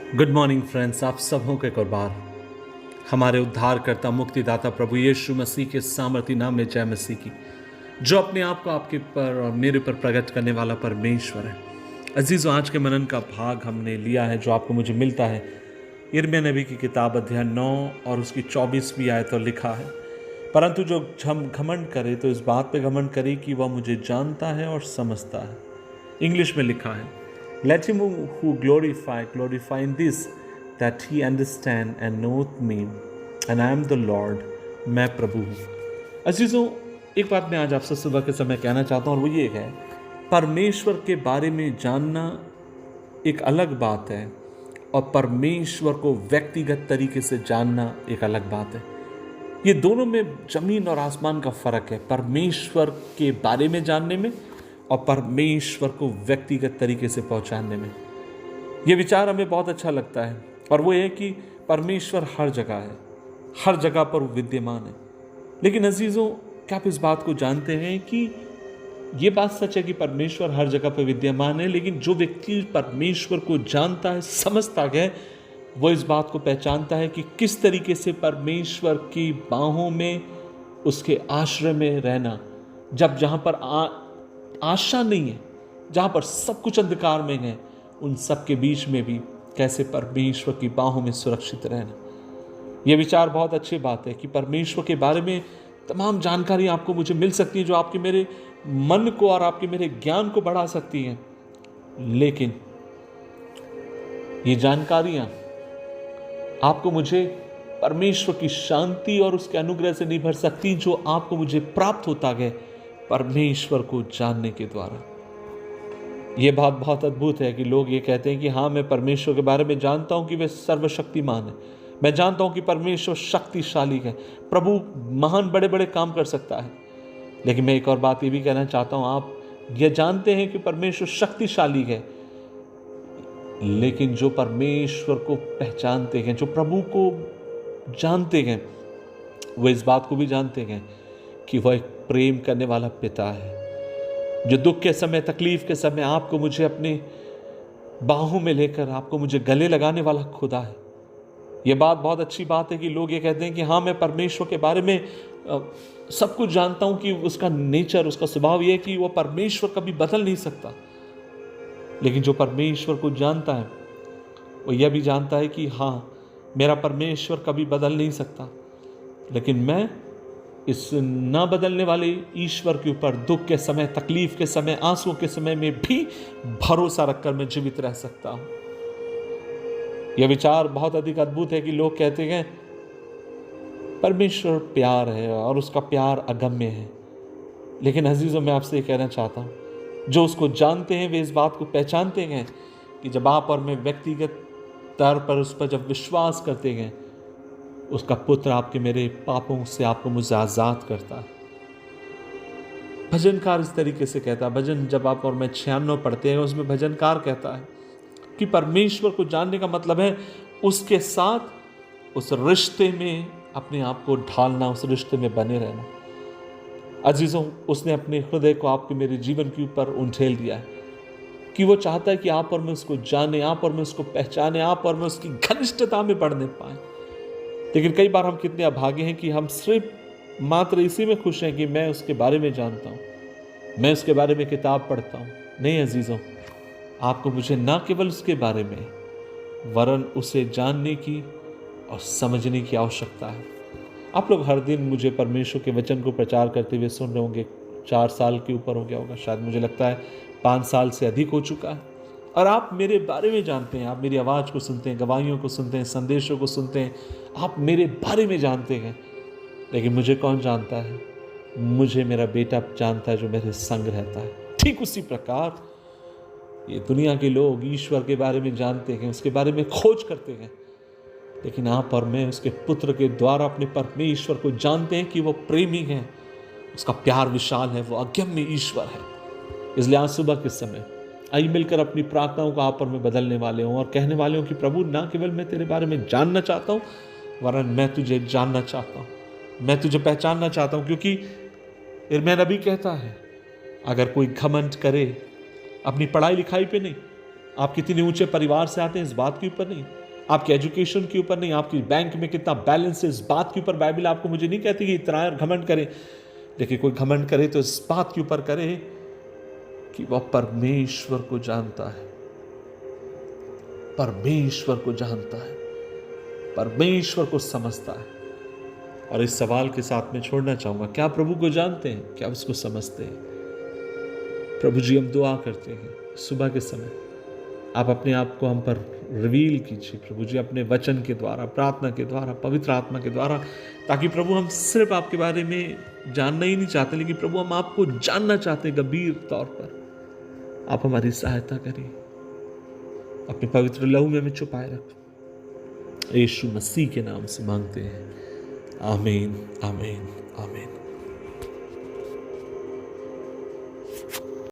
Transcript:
Good morning friends, आप सबों को एक और बार हमारे उद्धारकर्ता मुक्तिदाता प्रभु यीशु मसीह के सामर्थी नाम में जय मसीह की, जो अपने आप को आपके पर और मेरे पर प्रकट करने वाला परमेश्वर है। अजीज़ों, आज के मनन का भाग हमने लिया है जो आपको मुझे मिलता है यिर्मयाह नबी की किताब अध्याय 9 और उसकी 24वीं आयत पर लिखा है, परंतु जो हम घमंड करे तो इस बात पे घमंड करे कि वह मुझे जानता है और समझता है। इंग्लिश में लिखा है, Let him who glorify in this, that he understand and knoweth me, and I am the Lord, मैं प्रभु हूँ। अजीजों, एक बात मैं आज आपसे सुबह के समय कहना चाहता हूँ और वो ये है, परमेश्वर के बारे में जानना एक अलग बात है और परमेश्वर को व्यक्तिगत तरीके से जानना एक अलग बात है। ये दोनों में जमीन और आसमान का फर्क है, परमेश्वर के बारे में जानने में और परमेश्वर को व्यक्तिगत तरीके से पहुंचाने में। यह विचार हमें बहुत अच्छा लगता है और वो है कि परमेश्वर हर जगह है, हर जगह पर विद्यमान है। लेकिन अजीजों, क्या आप इस बात को जानते हैं कि ये बात सच है कि परमेश्वर हर जगह पर विद्यमान है, लेकिन जो व्यक्ति परमेश्वर को जानता है, समझता है, वो इस बात को पहचानता है कि किस तरीके से परमेश्वर की बाहों में, उसके आश्रय में रहना, जहां पर आशा नहीं है, जहां पर सब कुछ अंधकार में है, उन सब के बीच में भी कैसे परमेश्वर की बाहों में सुरक्षित रहना। यह विचार बहुत अच्छी बात है कि परमेश्वर के बारे में तमाम जानकारी आपको मुझे मिल सकती है जो आपके मेरे मन को और आपके मेरे ज्ञान को बढ़ा सकती है, लेकिन ये जानकारियां आपको मुझे परमेश्वर की शांति और उसके अनुग्रह से नहीं भर सकती जो आपको मुझे प्राप्त होता है परमेश्वर को जानने के द्वारा। यह बात बहुत अद्भुत है कि लोग ये कहते हैं कि हाँ, मैं परमेश्वर के बारे में जानता हूं कि वह सर्वशक्तिमान है, मैं जानता हूं कि परमेश्वर शक्तिशाली है, प्रभु महान बड़े बड़े काम कर सकता है। लेकिन मैं एक और बात ये भी कहना चाहता हूं, आप ये जानते हैं कि परमेश्वर शक्तिशाली है, लेकिन जो परमेश्वर को पहचानते हैं, जो प्रभु को जानते हैं, वह इस बात को भी जानते हैं कि वह एक प्रेम करने वाला पिता है, जो दुख के समय, तकलीफ के समय आपको मुझे अपने बाहों में लेकर आपको मुझे गले लगाने वाला खुदा है। यह बात बहुत अच्छी बात है कि लोग ये कहते हैं कि हाँ, मैं परमेश्वर के बारे में सब कुछ जानता हूं कि उसका नेचर, उसका स्वभाव यह है कि वह परमेश्वर कभी बदल नहीं सकता। लेकिन जो परमेश्वर को जानता है वो यह भी जानता है कि हाँ, मेरा परमेश्वर कभी बदल नहीं सकता, लेकिन मैं इस ना बदलने वाले ईश्वर के ऊपर दुख के समय, तकलीफ के समय, आंसुओं के समय में भी भरोसा रखकर मैं जीवित रह सकता हूं। यह विचार बहुत अधिक अद्भुत है कि लोग कहते हैं परमेश्वर प्यार है और उसका प्यार अगम्य है। लेकिन अजीजों, मैं आपसे कहना चाहता हूं, जो उसको जानते हैं वे इस बात को पहचानते हैं कि जब आप और मैं व्यक्तिगत तौर पर उस पर जब विश्वास करते हैं, उसका पुत्र आपके मेरे पापों से आपको मुझे आजाद करता है। भजनकार इस तरीके से कहता है, भजन जब आप और मैं 96 पढ़ते हैं, उसमें भजनकार कहता है कि परमेश्वर को जानने का मतलब है उसके साथ उस रिश्ते में अपने आप को ढालना, उस रिश्ते में बने रहना। अजीजों, उसने अपने हृदय को आपके मेरे जीवन के ऊपर उंडेल दिया है कि वो चाहता है कि आप और मैं उसको जाने, आप और मैं उसको पहचाने, आप और मैं उसकी घनिष्ठता में बढ़ने पाए। लेकिन कई बार हम कितने अभागे हैं कि हम सिर्फ मात्र इसी में खुश हैं कि मैं उसके बारे में जानता हूं, मैं उसके बारे में किताब पढ़ता हूं। नहीं अजीजों, आपको मुझे ना केवल उसके बारे में वरन उसे जानने की और समझने की आवश्यकता है। आप लोग हर दिन मुझे परमेश्वर के वचन को प्रचार करते हुए सुन रहे होंगे। 4 साल के ऊपर हो गया होगा, शायद मुझे लगता है 5 साल से अधिक हो चुका है। और आप मेरे बारे में जानते हैं, आप मेरी आवाज़ को सुनते हैं, गवाहियों को सुनते हैं, संदेशों को सुनते हैं, आप मेरे बारे में जानते हैं। लेकिन मुझे कौन जानता है? मुझे मेरा बेटा जानता है जो मेरे संग रहता है। ठीक उसी प्रकार ये दुनिया के लोग ईश्वर के बारे में जानते हैं, उसके बारे में खोज करते हैं, लेकिन आप और मैं उसके पुत्र के द्वारा अपने परमेश्वर को जानते हैं कि वो प्रेमी है, उसका प्यार विशाल है, वो अगम्य ईश्वर है। इसलिए आज सुबह के समय आइए मिलकर अपनी प्रार्थनाओं को आप और मैं बदलने वाले हूं और कहने वाले हूं कि प्रभु, ना केवल मैं तेरे बारे में जानना चाहता हूं, वरन मैं तुझे जानना चाहता हूं, मैं तुझे पहचानना चाहता हूं। क्योंकि यिर्मयाह नबी कहता है, अगर कोई घमंड करे अपनी पढ़ाई लिखाई पे नहीं, आप कितने ऊंचे परिवार से आते हैं इस बात के ऊपर नहीं, आपके एजुकेशन के ऊपर नहीं, आपकी बैंक में कितना बैलेंस है इस बात के ऊपर बाइबल आपको मुझे नहीं कहती कि इतना और घमंड करें, लेकिन कोई घमंड करे तो इस बात के ऊपर करे कि वह परमेश्वर को जानता है, परमेश्वर को जानता है, परमेश्वर को समझता है। और इस सवाल के साथ मैं छोड़ना चाहूंगा, क्या प्रभु को जानते हैं, क्या उसको समझते हैं? प्रभु जी, हम दुआ करते हैं सुबह के समय आप अपने आप को हम पर रिवील कीजिए प्रभु जी, अपने वचन के द्वारा, प्रार्थना के द्वारा, पवित्र आत्मा के द्वारा, ताकि प्रभु हम सिर्फ आपके बारे में जानना ही नहीं चाहते, लेकिन प्रभु हम आपको जानना चाहते हैं गंभीर तौर पर। आप हमारी सहायता करिए, अपने पवित्र लहू में हमें छुपाए रख, यीशु मसीह के नाम से मांगते हैं, आमीन, आमीन, आमीन।